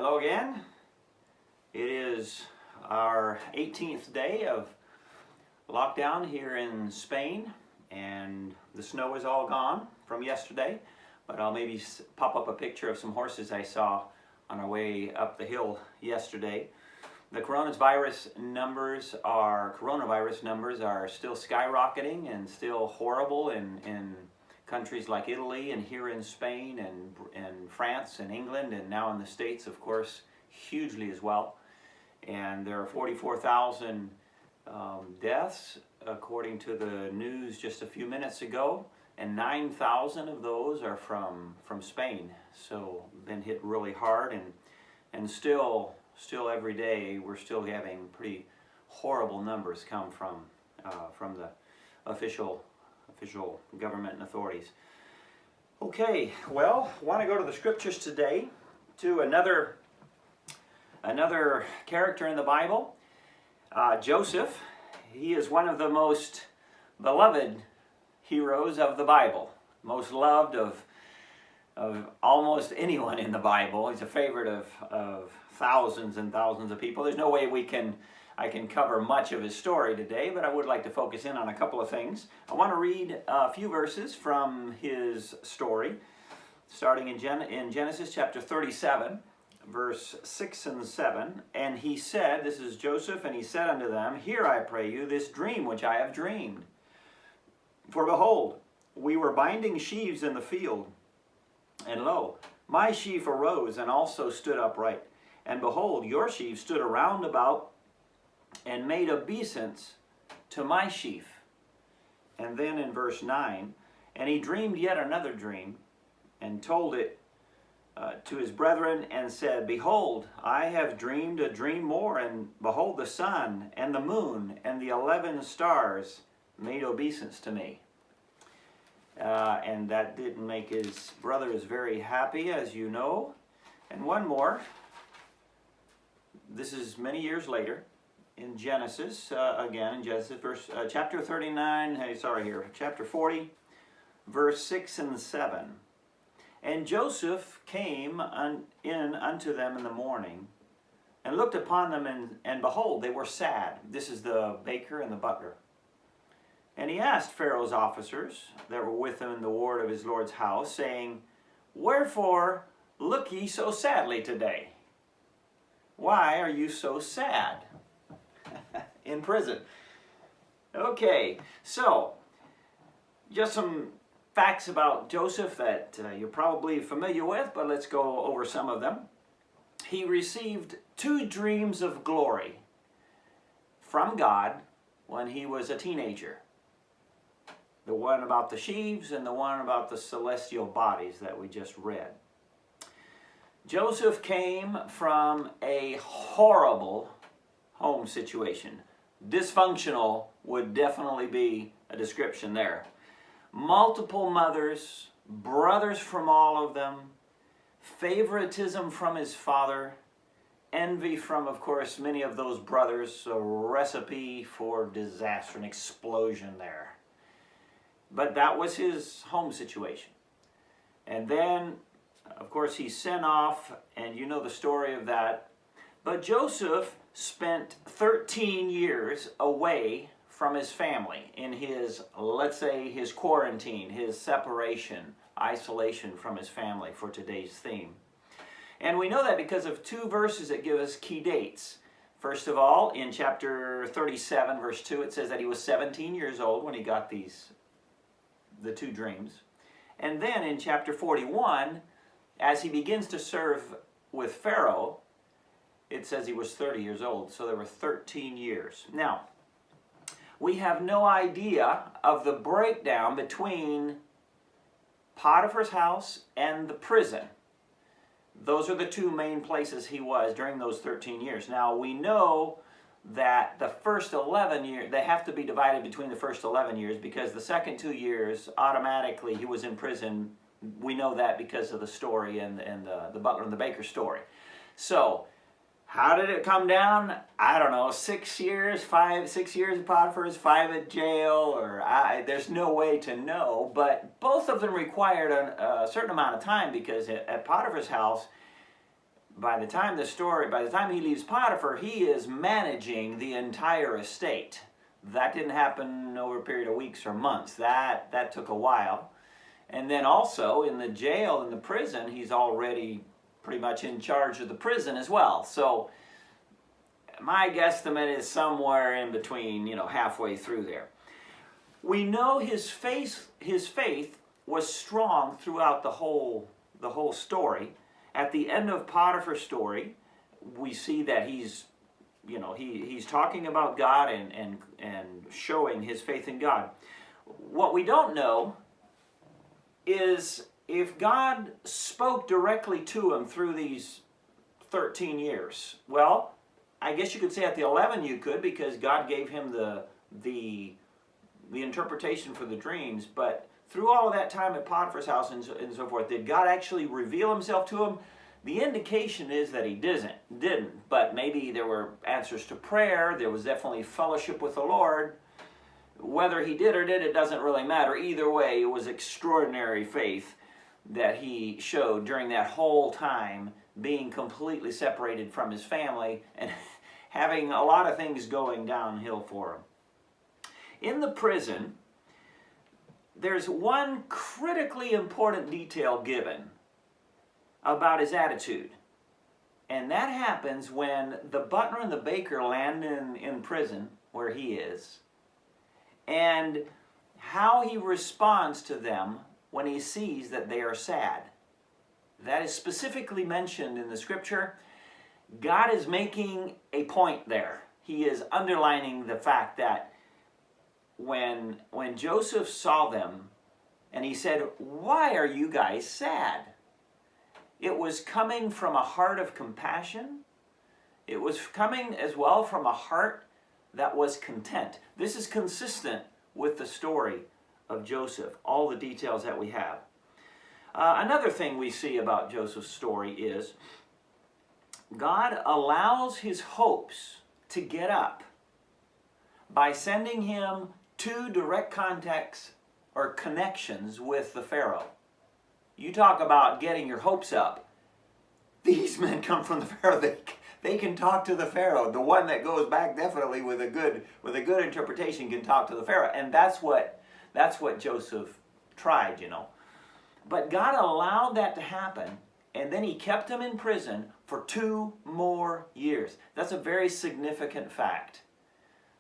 Hello again. It is our 18th day of lockdown here in Spain, and the snow is all gone from yesterday, but I'll maybe pop up a picture of some horses I saw on our way up the hill yesterday. The coronavirus numbers are still skyrocketing and still horrible in countries like Italy and here in Spain and France and England, and now in the States, of course, hugely as well. And there are 44,000 deaths according to the news just a few minutes ago, and 9,000 of those are from Spain. So been hit really hard, and still every day we're still having pretty horrible numbers come from the official government and authorities. Okay, well, I want to go to the scriptures today to another character in the Bible, Joseph. He is one of the most beloved heroes of the Bible, most loved of almost anyone in the Bible. He's a favorite of thousands and thousands of people. There's no way I can cover much of his story today, but I would like to focus in on a couple of things. I want to read a few verses from his story, starting in Genesis chapter 37, verse 6 and 7. And he said, this is Joseph, and he said unto them, Hear, I pray you, this dream which I have dreamed. For behold, we were binding sheaves in the field, and lo, my sheaf arose and also stood upright. And behold, your sheaf stood around about and made obeisance to my sheaf. And then in verse 9, and he dreamed yet another dream, and told it to his brethren, and said, Behold, I have dreamed a dream more, and behold, the sun and the moon and the 11 stars made obeisance to me. And that didn't make his brothers very happy, as you know. And one more. This is many years later. In Genesis, chapter 40, verse 6 and 7. And Joseph came in unto them in the morning, and looked upon them, and behold, they were sad. This is the baker and the butler. And he asked Pharaoh's officers that were with him in the ward of his Lord's house, saying, Wherefore look ye so sadly today? Why are you so sad? In prison. Okay, so just some facts about Joseph that you're probably familiar with, but let's go over some of them. He received 2 dreams of glory from God when he was a teenager. The one about the sheaves and the one about the celestial bodies that we just read. Joseph came from a horrible home situation. Dysfunctional would definitely be a description there. Multiple mothers, brothers from all of them, favoritism from his father, envy from, of course, many of those brothers, a recipe for disaster, an explosion there. But that was his home situation. And then, of course, he's sent off, and you know the story of that. But Joseph spent 13 years away from his family in his, let's say, his quarantine, his separation, isolation from his family for today's theme. And we know that because of 2 verses that give us key dates. First of all, in chapter 37, verse 2, it says that he was 17 years old when he got the 2 dreams. And then in chapter 41, as he begins to serve with Pharaoh, it says he was 30 years old, so there were 13 years. Now, we have no idea of the breakdown between Potiphar's house and the prison. Those are the 2 main places he was during those 13 years. Now, we know that the first 11 years, they have to be divided between the first 11 years, because the second 2 years, automatically, he was in prison. We know that because of the story and the butler and the baker story. So, how did it come down? I don't know, 6 years, 6 years at Potiphar's, 5 at jail, or there's no way to know. But both of them required a certain amount of time, because at Potiphar's house, by the time he leaves Potiphar, he is managing the entire estate. That didn't happen over a period of weeks or months. That took a while. And then also in the jail, in the prison, he's already pretty much in charge of the prison as well. So my guesstimate is somewhere in between, halfway through there. We know his faith was strong throughout the whole story. At the end of Potiphar's story, we see that he's talking about God and showing his faith in God. What we don't know is if God spoke directly to him through these 13 years. Well, I guess you could say at the 11 you could, because God gave him the interpretation for the dreams. But through all of that time at Potiphar's house and so forth, did God actually reveal himself to him? The indication is that he didn't, but maybe there were answers to prayer. There was definitely fellowship with the Lord. Whether he did or did, it doesn't really matter. Either way, it was extraordinary faith that he showed during that whole time, being completely separated from his family and having a lot of things going downhill for him. In the prison, there's one critically important detail given about his attitude. And that happens when the butler and the baker land in prison, where he is, and how he responds to them when he sees that they are sad. That is specifically mentioned in the scripture. God is making a point there. He is underlining the fact that when Joseph saw them and he said, "Why are you guys sad?" It was coming from a heart of compassion. It was coming as well from a heart that was content. This is consistent with the story of Joseph, all the details that we have. Another thing we see about Joseph's story is God allows his hopes to get up by sending him two direct contacts or connections with the Pharaoh. You talk about getting your hopes up. These men come from the Pharaoh. They can talk to the Pharaoh. The one that goes back definitely with a good interpretation can talk to the Pharaoh. And that's what Joseph tried, But God allowed that to happen, and then he kept him in prison for 2 more years. That's a very significant fact,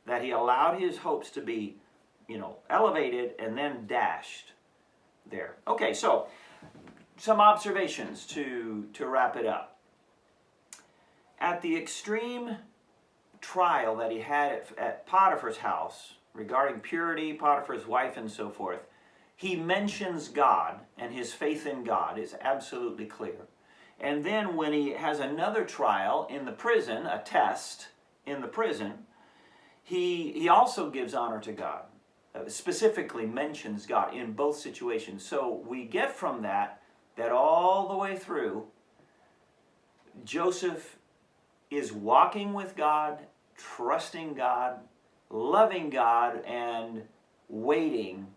that he allowed his hopes to be, elevated and then dashed there. Okay, so some observations to wrap it up. At the extreme trial that he had at Potiphar's house regarding purity, Potiphar's wife, and so forth, he mentions God, and his faith in God is absolutely clear. And then when he has another trial in the prison, a test in the prison, he also gives honor to God, specifically mentions God in both situations. So we get from that all the way through, Joseph is walking with God, trusting God, loving God, and waiting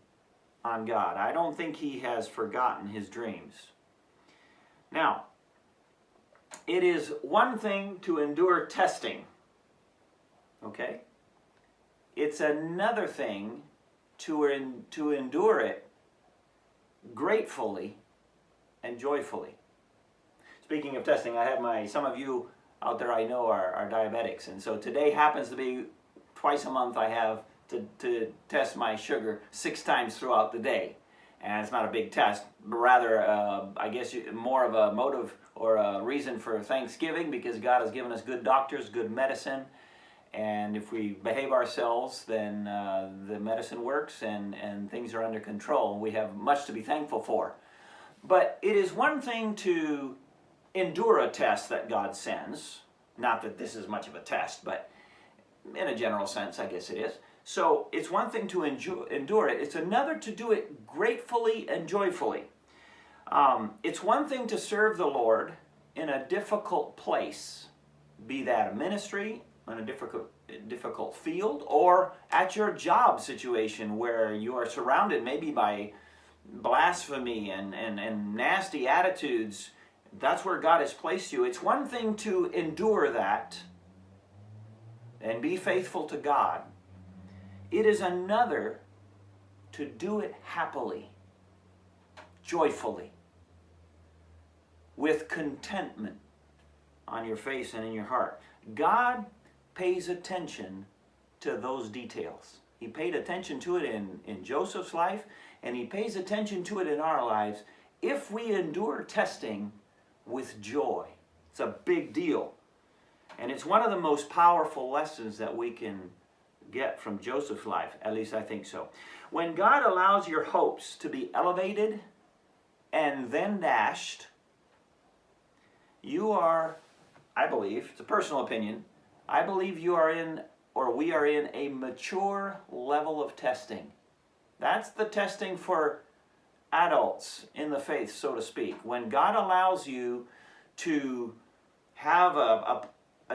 on God. I don't think he has forgotten his dreams. Now, it is one thing to endure testing, okay? It's another thing to endure it gratefully and joyfully. Speaking of testing, I have some of you out there I know are diabetics, and so today happens to be twice a month I have to test my sugar 6 times throughout the day. And it's not a big test, but rather, I guess, more of a motive or a reason for thanksgiving, because God has given us good doctors, good medicine, and if we behave ourselves, then the medicine works and things are under control. We have much to be thankful for. But it is one thing to endure a test that God sends. Not that this is much of a test, but in a general sense, I guess it is. So it's one thing to endure it. It's another to do it gratefully and joyfully. It's one thing to serve the Lord in a difficult place, be that a ministry, in a difficult field, or at your job situation where you are surrounded maybe by blasphemy and nasty attitudes that's where God has placed you. It's one thing to endure that and be faithful to God. It is another to do it happily, joyfully, with contentment on your face and in your heart. God pays attention to those details. He paid attention to it in Joseph's life, and he pays attention to it in our lives if we endure testing with joy. It's a big deal. And it's one of the most powerful lessons that we can get from Joseph's life. At least I think so. When God allows your hopes to be elevated and then dashed, you are, I believe, it's a personal opinion, I believe you are in, or we are in, a mature level of testing. That's the testing for adults in the faith, so to speak. When God allows you to have a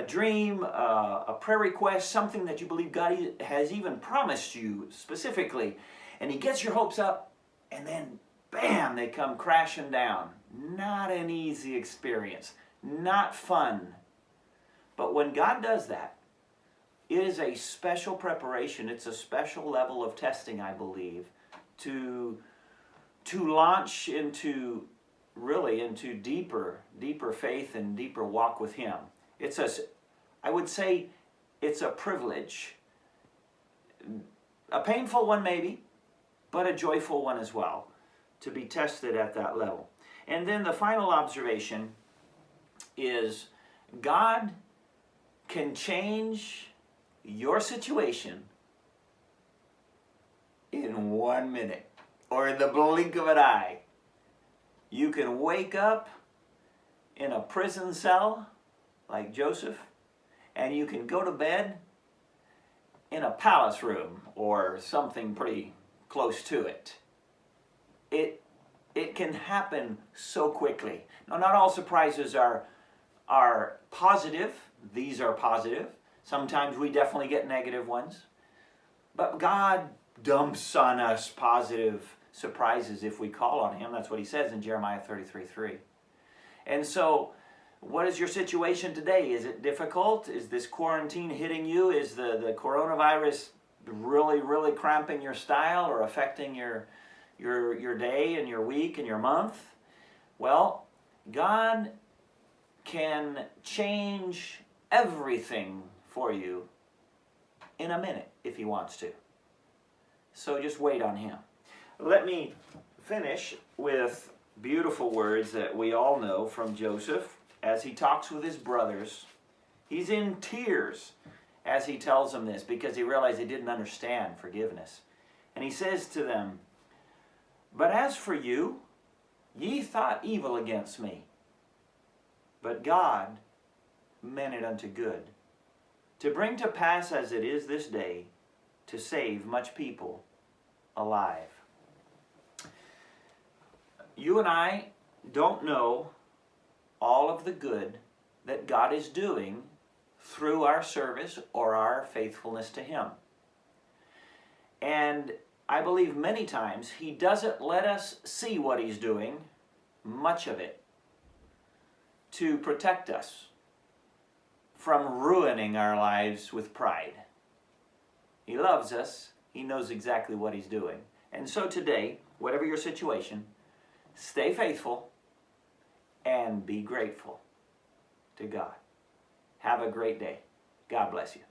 dream, a prayer request, something that you believe God has even promised you specifically, and he gets your hopes up, and then bam, they come crashing down. Not an easy experience, not fun. But when God does that, it is a special preparation. It's a special level of testing, I believe, to launch into, really, into deeper faith and deeper walk with him. I would say it's a privilege. A painful one maybe, but a joyful one as well, to be tested at that level. And then the final observation is God can change your situation in 1 minute or in the blink of an eye. You can wake up in a prison cell like Joseph, and you can go to bed in a palace room or something pretty close to it. It can happen so quickly. Now, not all surprises are positive. These are positive. Sometimes we definitely get negative ones. But God dumps on us positive surprises if we call on him. That's what he says in Jeremiah 33:3. And so, what is your situation today? Is it difficult? Is this quarantine hitting you? Is the coronavirus really cramping your style or affecting your day and your week and your month? Well, God can change everything for you in a minute if he wants to. So just wait on him. Let me finish with beautiful words that we all know from Joseph as he talks with his brothers. He's in tears as he tells them this because he realized they didn't understand forgiveness. And he says to them, "But as for you, ye thought evil against me, but God meant it unto good, to bring to pass as it is this day, to save much people alive." You and I don't know all of the good that God is doing through our service or our faithfulness to him. And I believe many times he doesn't let us see what he's doing, much of it, to protect us from ruining our lives with pride. He loves us. He knows exactly what he's doing. And so today, whatever your situation, stay faithful and be grateful to God. Have a great day. God bless you.